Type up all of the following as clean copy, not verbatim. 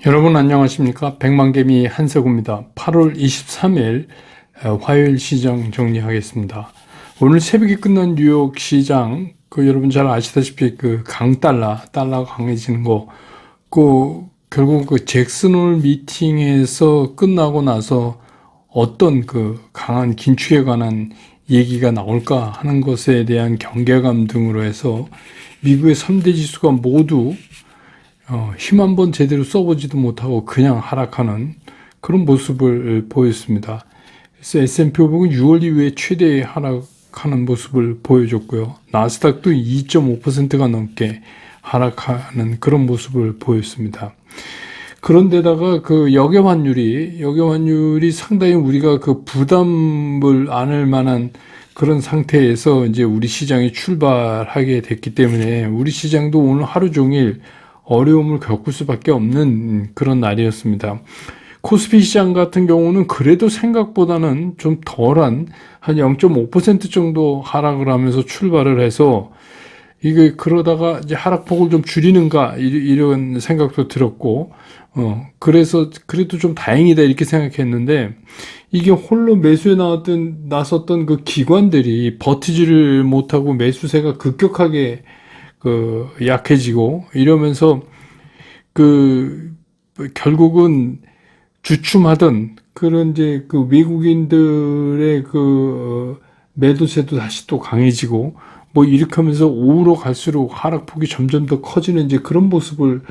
여러분 안녕하십니까? 백만개미 한석우입니다. 8월 23일 화요일 시장 정리하겠습니다. 오늘 새벽에 끝난 뉴욕 시장, 여러분 잘 아시다시피 달러가 강해지는 거, 결국 잭슨홀 미팅에서 끝나고 나서 어떤 강한 긴축에 관한 얘기가 나올까 하는 것에 대한 경계감 등으로 해서 미국의 3대 지수가 모두 힘 한번 제대로 써보지도 못하고 그냥 하락하는 그런 모습을 보였습니다. 그래서 S&P 500은 6월 이후에 최대 하락하는 모습을 보여줬고요. 나스닥도 2.5%가 넘게 하락하는 그런 모습을 보였습니다. 그런데다가 역외 환율이 상당히 우리가 부담을 안을 만한 그런 상태에서 이제 우리 시장이 출발하게 됐기 때문에 우리 시장도 오늘 하루 종일 어려움을 겪을 수밖에 없는 그런 날이었습니다. 코스피 시장 같은 경우는 그래도 생각보다는 좀 덜한 한 0.5% 정도 하락을 하면서 출발을 해서 그러다가 이제 하락폭을 좀 줄이는가 이런 생각도 들었고 그래서 그래도 좀 다행이다 이렇게 생각했는데 이게 홀로 매수에 나섰던 그 기관들이 버티지를 못하고 매수세가 급격하게 약해지고 이러면서 결국은 주춤하던 그런 이제 외국인들의 매도세도 다시 또 강해지고 이렇게 하면서 오후로 갈수록 하락폭이 점점 더 커지는 이제 그런 모습을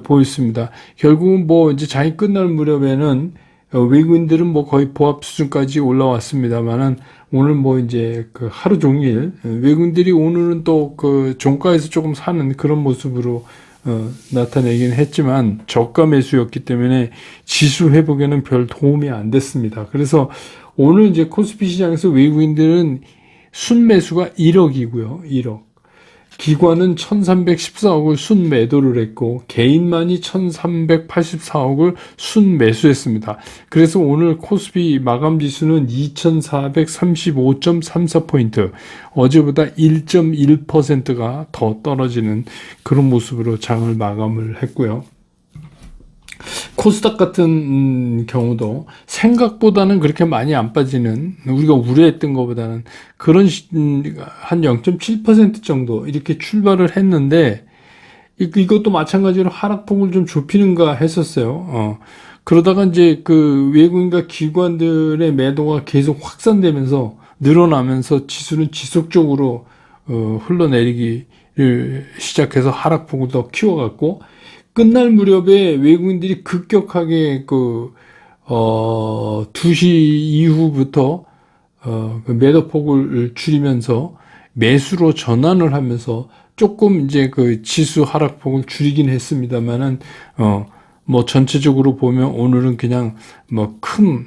보였습니다. 결국은 이제 장이 끝날 무렵에는 외국인들은 거의 보합 수준까지 올라왔습니다만은 오늘 이제 하루 종일 외국인들이 오늘은 또 종가에서 조금 사는 그런 모습으로 나타내긴 했지만 저가 매수였기 때문에 지수 회복에는 별 도움이 안 됐습니다. 그래서 오늘 이제 코스피 시장에서 외국인들은 순매수가 1억이고요. 1억. 기관은 1314억을 순매도를 했고 개인만이 1384억을 순매수했습니다. 그래서 오늘 코스피 마감지수는 2435.34포인트, 어제보다 1.1%가 더 떨어지는 그런 모습으로 장을 마감을 했고요. 코스닥 같은 경우도 생각보다는 그렇게 많이 안 빠지는, 우리가 우려했던 것보다는 그런 한 0.7% 정도 이렇게 출발을 했는데 이것도 마찬가지로 하락폭을 좀 좁히는가 했었어요. 그러다가 이제 외국인과 기관들의 매도가 계속 확산되면서 늘어나면서 지수는 지속적으로 흘러내리기를 시작해서 하락폭을 더 키워갔고 끝날 무렵에 외국인들이 급격하게 2시 이후부터 매도폭을 줄이면서 매수로 전환을 하면서 조금 이제 지수 하락폭을 줄이긴 했습니다만은 전체적으로 보면 오늘은 그냥 큰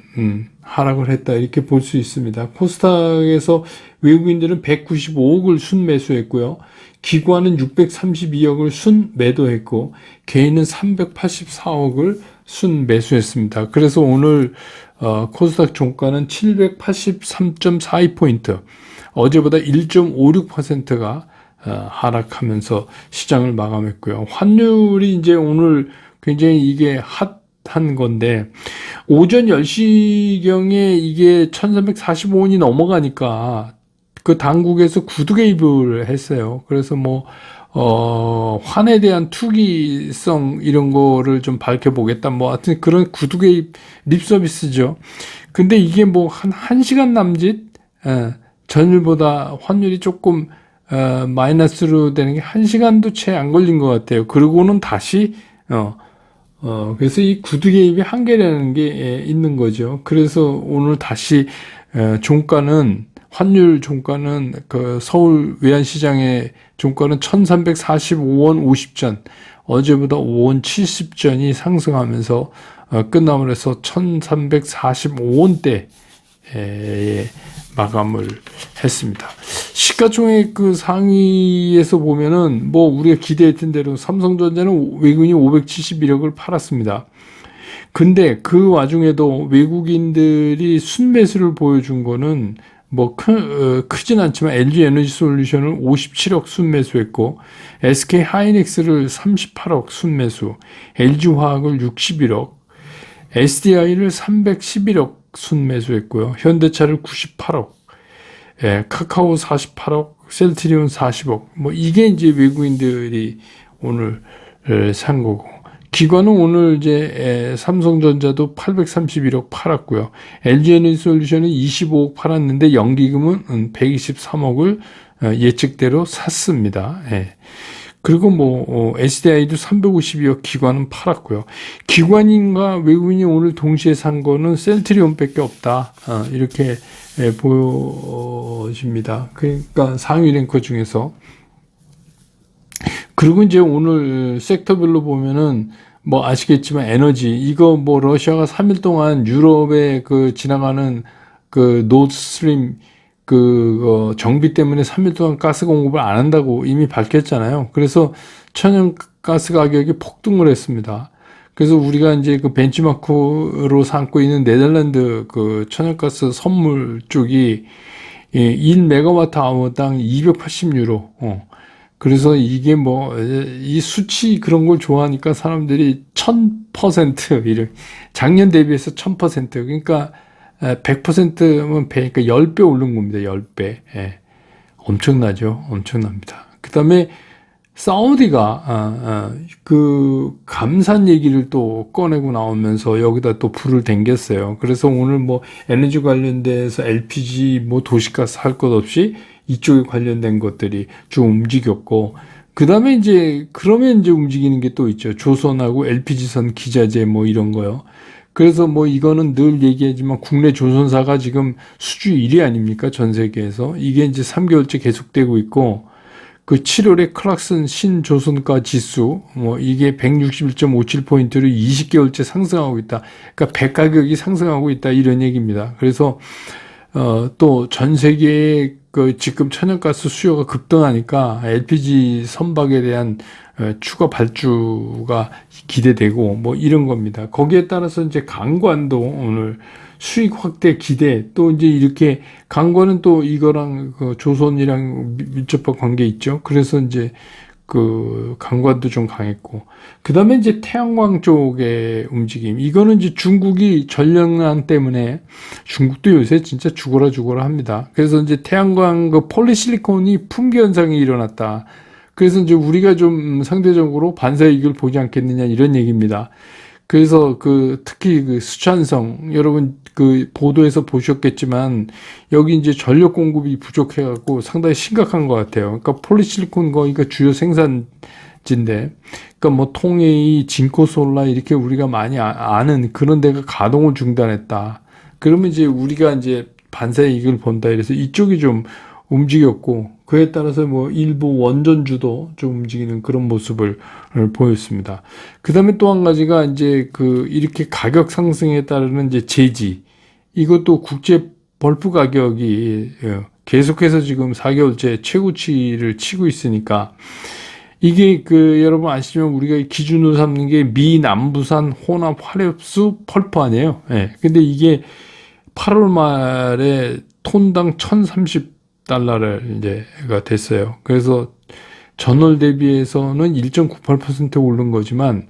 하락을 했다 이렇게 볼 수 있습니다. 코스닥에서 외국인들은 195억을 순매수했고요. 기관은 632억을 순매도했고 개인은 384억을 순매수했습니다. 그래서 오늘 코스닥 종가는 783.42포인트, 어제보다 1.56%가 하락하면서 시장을 마감했고요. 환율이 이제 오늘 굉장히 이게 핫한 건데 오전 10시경에 이게 1345원이 넘어가니까 당국에서 구두 개입을 했어요. 그래서 환에 대한 투기성 이런 거를 좀 밝혀보겠다. 하여튼 그런 구두 개입 립 서비스죠. 근데 이게 한 1시간 남짓, 전일보다 환율이 조금, 마이너스로 되는 게 1시간도 채 안 걸린 것 같아요. 그러고는 다시, 그래서 이 구두 개입이 한계라는 게 있는 거죠. 그래서 오늘 다시, 환율 종가는 서울 외환시장의 종가는 1345원 50전, 어제보다 5원 70전이 상승하면서 끝남을 해서 1345원대에 마감을 했습니다. 시가총액 상위에서 보면은 우리가 기대했던 대로 삼성전자는 외국인이 571억을 팔았습니다. 근데 그 와중에도 외국인들이 순매수를 보여준 거는 크진 않지만 LG 에너지 솔루션을 57억 순매수했고, SK 하이닉스를 38억 순매수, LG 화학을 61억, SDI를 311억 순매수했고요. 현대차를 98억, 카카오 48억, 셀트리온 40억. 이게 이제 외국인들이 오늘 산 거고. 기관은 오늘 이제 삼성전자도 831억 팔았고요. LG에너지솔루션은 25억 팔았는데 연기금은 123억을 예측대로 샀습니다. 그리고 SDI도 352억 기관은 팔았고요. 기관인과 외국인이 오늘 동시에 산 거는 셀트리온밖에 없다. 이렇게 보여집니다. 그러니까 상위 랭커 중에서. 그리고 이제 오늘 섹터별로 보면은 아시겠지만 에너지 이거 러시아가 3일 동안 유럽에 지나가는 노드스트림 정비 때문에 3일 동안 가스 공급을 안 한다고 이미 밝혔잖아요. 그래서 천연가스 가격이 폭등을 했습니다. 그래서 우리가 이제 벤치마크로 삼고 있는 네덜란드 천연가스 선물 쪽이 1메가와트 아워당 280유로. 그래서 이게 이 수치 그런 걸 좋아하니까 사람들이 1000%, 작년 대비해서 1000%, 그러니까 100%면 그러니까 10배 오른 겁니다. 10배. 엄청나죠? 엄청납니다. 그 다음에 사우디가, 감산 얘기를 또 꺼내고 나오면서 여기다 또 불을 댕겼어요. 그래서 오늘 에너지 관련돼서 LPG, 도시가스 할 것 없이 이쪽에 관련된 것들이 좀 움직였고, 그 다음에 그러면 움직이는 게 또 있죠. 조선하고 LPG선 기자재 이런 거요. 그래서 이거는 늘 얘기하지만 국내 조선사가 지금 수주 1위 아닙니까? 전 세계에서. 이게 이제 3개월째 계속되고 있고, 7월에 클락슨 신조선가 지수, 이게 161.57포인트로 20개월째 상승하고 있다. 그러니까 배 가격이 상승하고 있다. 이런 얘기입니다. 그래서, 또 전 세계에 지금 천연가스 수요가 급등하니까 LPG 선박에 대한 추가 발주가 기대되고 이런 겁니다. 거기에 따라서 이제 강관도 오늘 수익 확대 기대, 또 이제 이렇게 강관은 또 이거랑 조선이랑 밀접한 관계 있죠. 그래서 이제 강관도 좀 강했고, 그 다음에 이제 태양광 쪽의 움직임. 이거는 이제 중국이 전력난 때문에, 중국도 요새 진짜 죽어라 합니다. 그래서 이제 태양광 폴리실리콘이 품귀 현상이 일어났다. 그래서 이제 우리가 좀 상대적으로 반사이익을 보지 않겠느냐 이런 얘기입니다. 그래서 특히 수찬성, 여러분 보도에서 보셨겠지만 여기 이제 전력 공급이 부족해갖고 상당히 심각한 것 같아요. 그러니까 폴리실리콘 거기가 주요 생산지인데, 그러니까 통에이, 진코솔라 이렇게 우리가 많이 아는 그런 데가 가동을 중단했다. 그러면 이제 우리가 이제 반사이익을 본다. 이래서 이쪽이 좀 움직였고, 그에 따라서 일부 원전주도 좀 움직이는 그런 모습을 보였습니다. 그 다음에 또 한 가지가 이제 이렇게 가격 상승에 따르는 이제 제지. 이것도 국제 벌프 가격이 계속해서 지금 4개월째 최고치를 치고 있으니까, 이게 여러분 아시지만 우리가 기준으로 삼는 게 미남부산 혼합 화력수 펄프 아니에요. 근데 이게 8월 말에 톤당 1030달러를 이제가 됐어요. 그래서 전월 대비해서는 1.98% 오른 거지만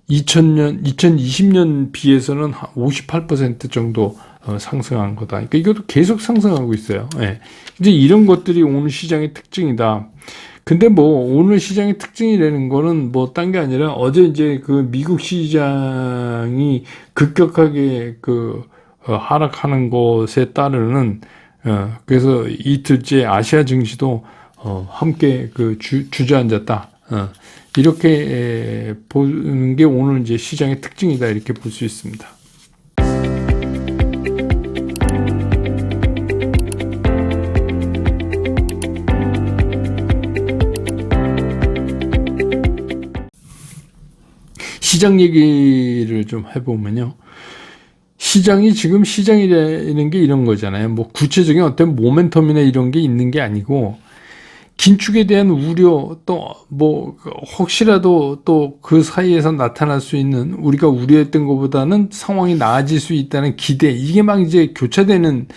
2020년 비해서는 58% 정도 상승한 거다. 그러니까 이것도 계속 상승하고 있어요. 이제 이런 것들이 오늘 시장의 특징이다. 근데 오늘 시장의 특징이라는 거는 딴 게 아니라 어제 이제 미국 시장이 급격하게 하락하는 것에 따르는, 그래서 이틀째 아시아 증시도 함께 주저앉았다. 이렇게 보는 게 오늘 이제 시장의 특징이다. 이렇게 볼 수 있습니다. 시장 얘기를 좀 해보면요. 시장이 지금 시장이라는 게 이런 거잖아요. 구체적인 어떤 모멘텀이나 이런 게 있는 게 아니고, 긴축에 대한 우려 또 뭐 혹시라도 또 그 사이에서 나타날 수 있는 우리가 우려했던 것보다는 상황이 나아질 수 있다는 기대 이게 막 이제 교차되는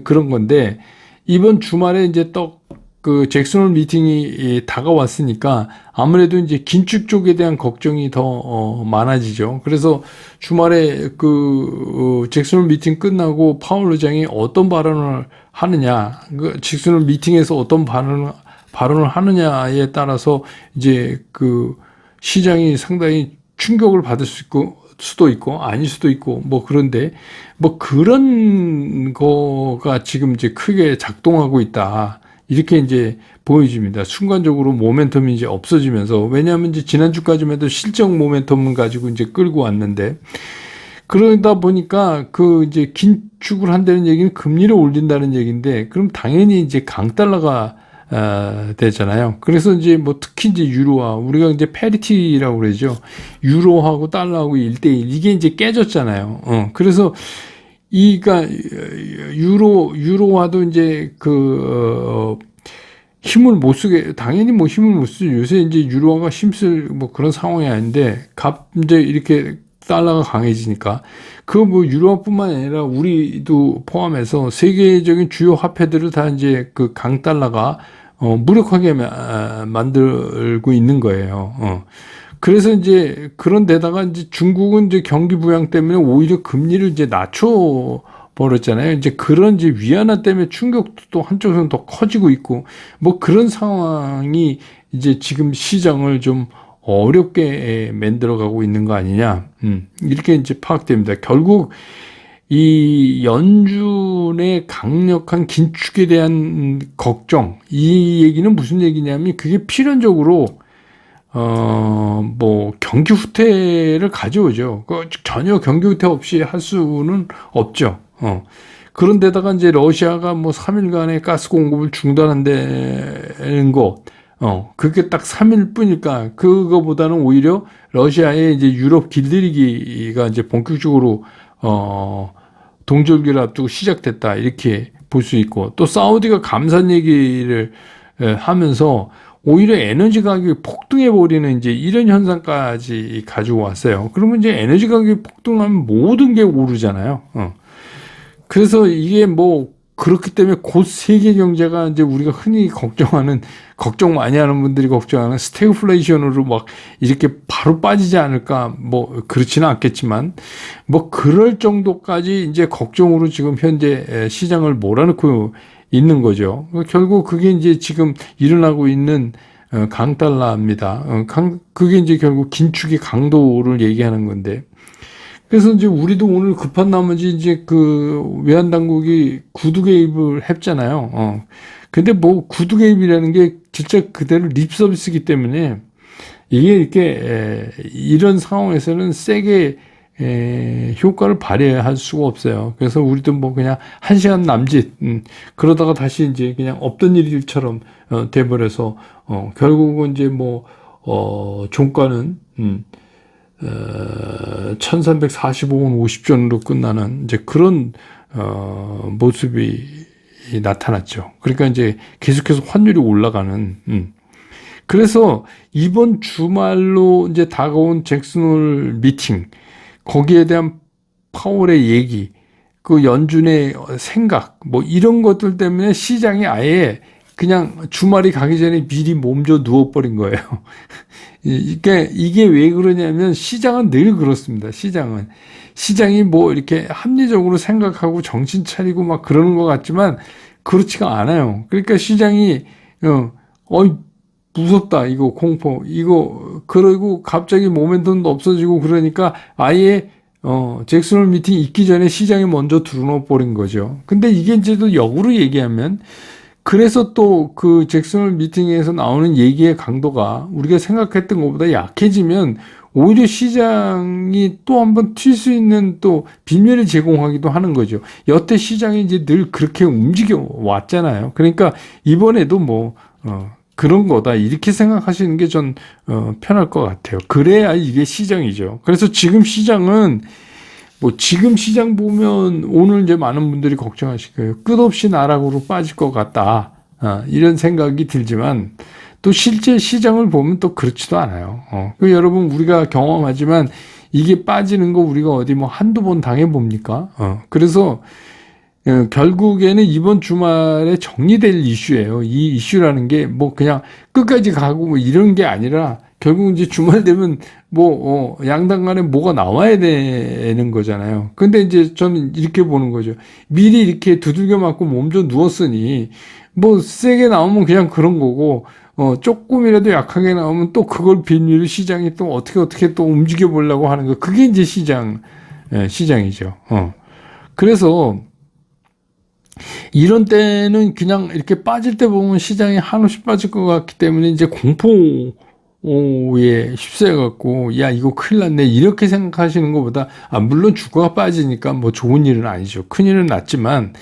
그런 건데 이번 주말에 이제 또 그 잭슨홀 미팅이 다가왔으니까 아무래도 이제 긴축 쪽에 대한 걱정이 더 많아지죠. 그래서 주말에 그 잭슨홀 미팅 끝나고 파월 의장이 어떤 발언을 하느냐, 그 잭슨홀 미팅에서 어떤 발언을 하느냐에 따라서 이제 그 시장이 상당히 충격을 받을 수도 있고 아닐 수도 있고 뭐 그런데 뭐 그런 거가 지금 이제 크게 작동하고 있다. 이렇게 이제 보여집니다. 순간적으로 모멘텀이 이제 없어지면서 왜냐하면 이제 지난주까지만 해도 실적 모멘텀을 가지고 이제 끌고 왔는데 그러다 보니까 그 이제 긴축을 한다는 얘기는 금리를 올린다는 얘기인데 그럼 당연히 이제 강달러가 되잖아요. 그래서 이제 뭐 특히 이제 유로화 우리가 이제 패리티라고 그러죠. 유로하고 달러하고 1대1 이게 이제 깨졌잖아요. 그래서 이가 유로화도 이제 힘을 못 쓰게 당연히 뭐 힘을 못 쓰죠. 요새 이제 유로화가 힘쓸 뭐 그런 상황이 아닌데 이제 이렇게 달러가 강해지니까 그 뭐 유로화뿐만 아니라 우리도 포함해서 세계적인 주요 화폐들을 다 이제 그 강달러가 무력하게 만들고 있는 거예요. 그래서 이제 그런 데다가 이제 중국은 이제 경기 부양 때문에 오히려 금리를 이제 낮춰 버렸잖아요. 이제 그런 이제 위안화 때문에 충격도 또 한쪽에서는 더 커지고 있고 뭐 그런 상황이 이제 지금 시장을 좀 어렵게 만들어가고 있는 거 아니냐. 이렇게 이제 파악됩니다. 결국 이 연준의 강력한 긴축에 대한 걱정, 이 얘기는 무슨 얘기냐면 그게 필연적으로 뭐 경기 후퇴를 가져오죠. 전혀 경기 후퇴 없이 할 수는 없죠. 그런데다가 이제 러시아가 뭐 3일간의 가스 공급을 중단한다는 거, 그게 딱 3일 뿐이니까 그거보다는 오히려 러시아의 이제 유럽 길들이기가 이제 본격적으로 동절기를 앞두고 시작됐다 이렇게 볼 수 있고 또 사우디가 감산 얘기를 하면서 오히려 에너지 가격이 폭등해 버리는 이제 이런 현상까지 가지고 왔어요. 그러면 이제 에너지 가격이 폭등하면 모든 게 오르잖아요. 그래서 이게 뭐 그렇기 때문에 곧 세계 경제가 이제 우리가 흔히 걱정 많이 하는 분들이 걱정하는 스태그플레이션으로 막 이렇게 바로 빠지지 않을까 뭐 그렇지는 않겠지만 뭐 그럴 정도까지 이제 걱정으로 지금 현재 시장을 몰아넣고 있는 거죠. 결국 그게 이제 지금 일어나고 있는 강달러입니다. 그게 이제 결국 긴축의 강도를 얘기하는 건데. 그래서 이제 우리도 오늘 급한 나머지 이제 그 외환 당국이 구두 개입을 했잖아요. 근데 뭐 구두 개입이라는 게 진짜 그대로 립 서비스이기 때문에 이게 이렇게 이런 상황에서는 세게 효과를 발휘할 수가 없어요. 그래서 우리도 뭐 그냥 1시간 남짓 그러다가 다시 이제 그냥 없던 일처럼 돼버려서 결국은 이제 뭐 종가는 1345원 50전으로 끝나는 이제 그런 모습이 나타났죠. 그러니까 이제 계속해서 환율이 올라가는 그래서 이번 주말로 이제 다가온 잭슨홀 미팅 거기에 대한 파월의 얘기 그 연준의 생각 뭐 이런 것들 때문에 시장이 아예 그냥 주말이 가기 전에 미리 몸져 누워버린 거예요. 이게 왜 그러냐면 시장은 늘 그렇습니다. 시장이 뭐 이렇게 합리적으로 생각하고 정신 차리고 막 그러는 것 같지만 그렇지가 않아요. 그러니까 시장이 무섭다 이거 공포 이거 그러고 갑자기 모멘텀도 없어지고 그러니까 아예 잭슨홀 미팅 있기 전에 시장이 먼저 들어놓아 버린 거죠. 근데 이게 이제 또 역으로 얘기하면 그래서 또 그 잭슨홀 미팅에서 나오는 얘기의 강도가 우리가 생각했던 것보다 약해지면 오히려 시장이 또 한번 튈 수 있는 또 비밀을 제공하기도 하는 거죠. 여태 시장이 이제 늘 그렇게 움직여 왔잖아요. 그러니까 이번에도 뭐 그런 거다 이렇게 생각하시는 게 전 편할 것 같아요. 그래야 이게 시장이죠. 그래서 지금 시장은 지금 시장 보면 오늘 이제 많은 분들이 걱정하실 거예요. 끝없이 나락으로 빠질 것 같다. 이런 생각이 들지만 또 실제 시장을 보면 또 그렇지도 않아요. 그 여러분 우리가 경험하지만 이게 빠지는 거 우리가 어디 뭐 한두 번 당해 봅니까? 그래서 결국에는 이번 주말에 정리될 이슈예요. 이 이슈라는 게 뭐 그냥 끝까지 가고 뭐 이런 게 아니라 결국 이제 주말 되면 뭐 양당 간에 뭐가 나와야 되는 거잖아요. 근데 이제 저는 이렇게 보는 거죠. 미리 이렇게 두들겨 맞고 몸져 누웠으니 뭐 세게 나오면 그냥 그런 거고 조금이라도 약하게 나오면 또 그걸 빌미로 시장이 또 어떻게 또 움직여 보려고 하는 거. 그게 이제 시장이죠. 그래서 이런 때는 그냥 이렇게 빠질 때 보면 시장이 한없이 빠질 것 같기 때문에 이제 공포에 휩싸여갖고, 야, 이거 큰일 났네. 이렇게 생각하시는 것보다, 물론 주가가 빠지니까 뭐 좋은 일은 아니죠. 큰 일은 났지만,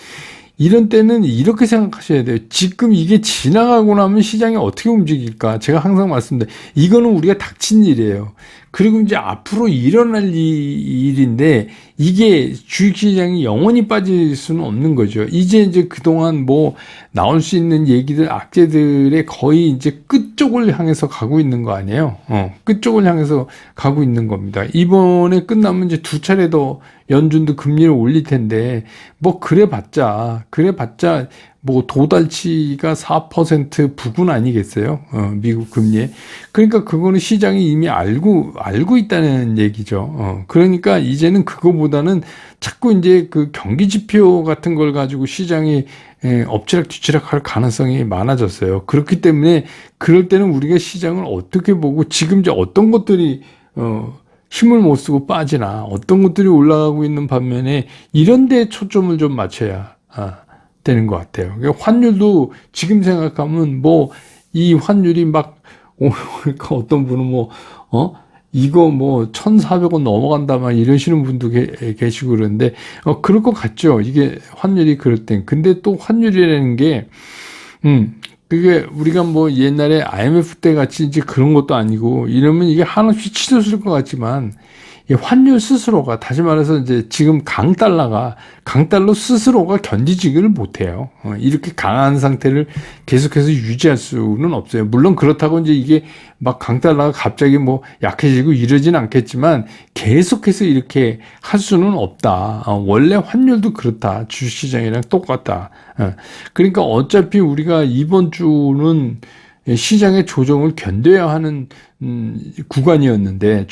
이런 때는 이렇게 생각하셔야 돼요. 지금 이게 지나가고 나면 시장이 어떻게 움직일까? 제가 항상 말씀드려요. 이거는 우리가 닥친 일이에요. 그리고 이제 앞으로 일어날 일인데 이게 주식시장이 영원히 빠질 수는 없는 거죠. 이제 그동안 뭐 나올 수 있는 얘기들, 악재들의 거의 이제 끝쪽을 향해서 가고 있는 거 아니에요? 끝쪽을 향해서 가고 있는 겁니다. 이번에 끝나면 이제 두 차례 더 연준도 금리를 올릴 텐데 뭐 그래봤자 뭐 도달치가 4% 부근 아니겠어요? 미국 금리에. 그러니까 그거는 시장이 이미 알고 있다는 얘기죠. 그러니까 이제는 그거보다는 자꾸 이제 그 경기 지표 같은 걸 가지고 시장이 엎치락 뒤치락 할 가능성이 많아졌어요. 그렇기 때문에 그럴 때는 우리가 시장을 어떻게 보고 지금 이제 어떤 것들이 힘을 못 쓰고 빠지나 어떤 것들이 올라가고 있는 반면에 이런 데에 초점을 좀 맞춰야 되는 것 같아요. 그러니까 환율도 지금 생각하면 뭐 이 환율이 막 어떤 분은 이거 뭐 1,400원 넘어간다 막 이러시는 분도 계시고 그러는데 그럴 것 같죠. 이게 환율이 그럴 땐. 근데 또 환율이라는 게 그게 우리가 뭐 옛날에 IMF 때 같이 이제 그런 것도 아니고 이러면 이게 한없이 치솟을 것 같지만 이 환율 스스로가 다시 말해서 이제 지금 강달러 스스로가 견디지를 못해요. 이렇게 강한 상태를 계속해서 유지할 수는 없어요. 물론 그렇다고 이제 이게 막 강달러가 갑자기 뭐 약해지고 이러진 않겠지만 계속해서 이렇게 할 수는 없다. 원래 환율도 그렇다. 주식시장이랑 똑같다. 그러니까 어차피 우리가 이번 주는 시장의 조정을 견뎌야 하는 주간이었는데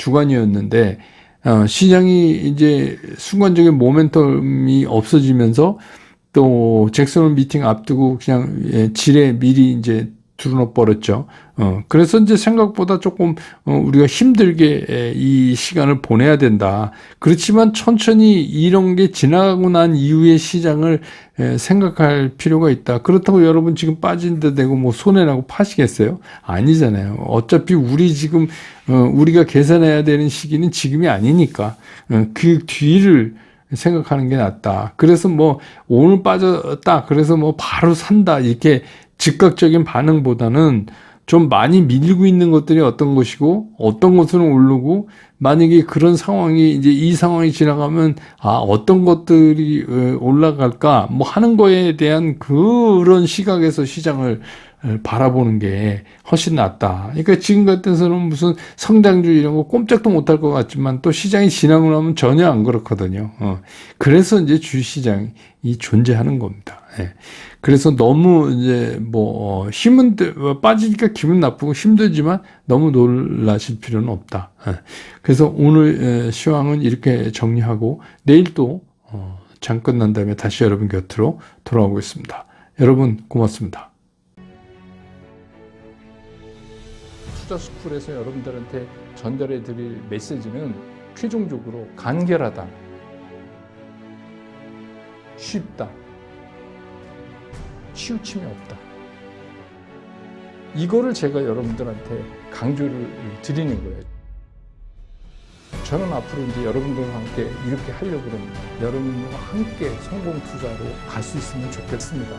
시장이 이제 순간적인 모멘텀이 없어지면서 또 잭슨 홀 미팅 앞두고 그냥 지레 미리 이제 두르러 버렸죠. 그래서 이제 생각보다 조금 우리가 힘들게 이 시간을 보내야 된다. 그렇지만 천천히 이런 게 지나가고 난 이후의 시장을 생각할 필요가 있다. 그렇다고 여러분 지금 빠진 데 되고 뭐 손해나고 파시겠어요? 아니잖아요. 어차피 우리가 계산해야 되는 시기는 지금이 아니니까 그 뒤를 생각하는 게 낫다. 그래서 뭐 오늘 빠졌다. 그래서 뭐 바로 산다. 이렇게 즉각적인 반응보다는 좀 많이 밀리고 있는 것들이 어떤 것이고 어떤 것은 오르고 만약에 그런 상황이 이제 이 상황이 지나가면 어떤 것들이 올라갈까 뭐 하는 거에 대한 그런 시각에서 시장을 바라보는 게 훨씬 낫다. 그러니까 지금 같아서는 무슨 성장주의 이런 거 꼼짝도 못할 것 같지만 또 시장이 지나고 나면 전혀 안 그렇거든요. 그래서 이제 주시장이 존재하는 겁니다. 그래서 너무 이제 뭐 빠지니까 기분 나쁘고 힘들지만 너무 놀라실 필요는 없다. 그래서 오늘 시황은 이렇게 정리하고 내일 또 장 끝난 다음에 다시 여러분 곁으로 돌아오겠습니다. 여러분 고맙습니다. 투자스쿨에서 여러분들한테 전달해 드릴 메시지는 최종적으로 간결하다, 쉽다, 치우침이 없다. 이거를 제가 여러분들한테 강조를 드리는 거예요. 저는 앞으로 이제 여러분들과 함께 이렇게 하려고 합니다. 여러분과 함께 성공 투자로 갈 수 있으면 좋겠습니다.